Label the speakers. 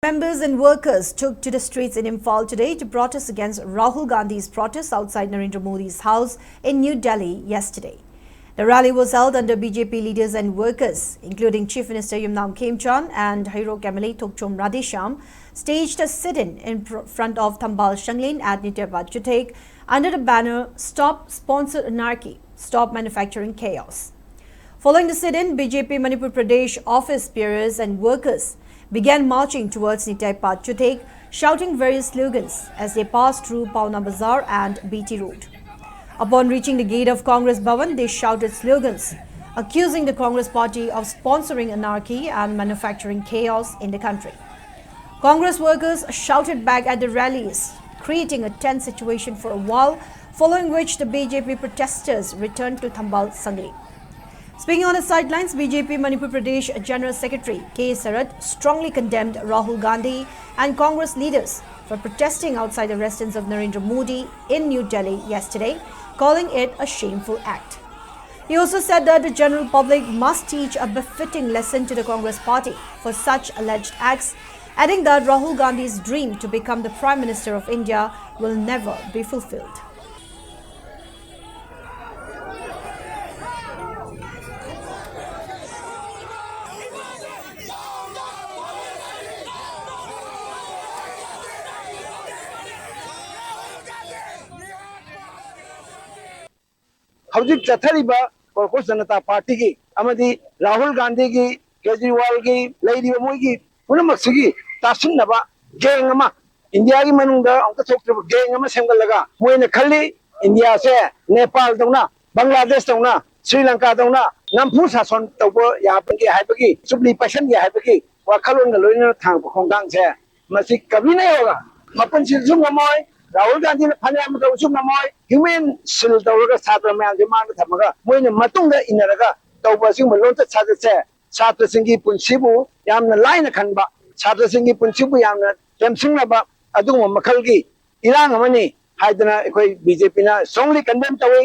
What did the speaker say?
Speaker 1: Members and workers took to the streets in Imphal today to protest against Rahul Gandhi's protests outside Narendra Modi's house in New Delhi yesterday. The rally was held under BJP leaders and workers, including Chief Minister Yumnam Khemchand and Hairok MLA Thokchom Radhesham, staged a sit-in in front of Thambal Shanglin at Nityapad Chutek under the banner "Stop Sponsored Anarchy, Stop Manufacturing Chaos." Following the sit-in, BJP Manipur Pradesh office bearers and workers began marching towards Nityapad Chutek, shouting various slogans as they passed through Pauna Bazaar and BT Road. Upon reaching the gate of Congress Bhavan, they shouted slogans accusing the Congress party of sponsoring anarchy and manufacturing chaos in the country. Congress workers shouted back at the rallies, creating a tense situation for a while, following which the BJP protesters returned to Thambal Sangli. Speaking on the sidelines, BJP Manipur Pradesh General Secretary K. Sarath strongly condemned Rahul Gandhi and Congress leaders for protesting outside the residence of Narendra Modi in New Delhi yesterday, calling it a shameful act. He also said that the general public must teach a befitting lesson to the Congress party for such alleged acts, adding that Rahul Gandhi's dream to become the Prime Minister of India will never be fulfilled.
Speaker 2: हौजिक चथरीबा Congress Janata party की अमदी राहुल गांधी की केजरीवाल की लेरिबा मोइगी पुनमक्सिगी तासिनबा gang अमा India की मनुंगा अंक थोक्तब gang अमा सेमगलगा मोइने खल्ली India से नेपाल दौना बांग्लादेश दौना श्रीलंका दौना नमफु शासन तौबो याबगी हाइबगी सुबली पैशन की हाइबगी वाखलोन लोइना थांग खोंगांग से मसि कभी नहीं होगा मपन सिलसु नमोय राहुल गांधी ने फने हम तो सुम नमोय ह्यूमन सिल तौरगा छात्र म्याम जे मान थमगा मोइने मतुंग इनरगा तौबा सिंग लोन त छात्र से छात्र सिंगी पुंसिबु यामना लाइन खनबा छात्र सिंगी पुंसिबु यामना तेमसिंगबा अदुम मखलगी इरांग अमनी हाइदना अखोय बीजेपी ना स्ट्रांगली कंडेम तवे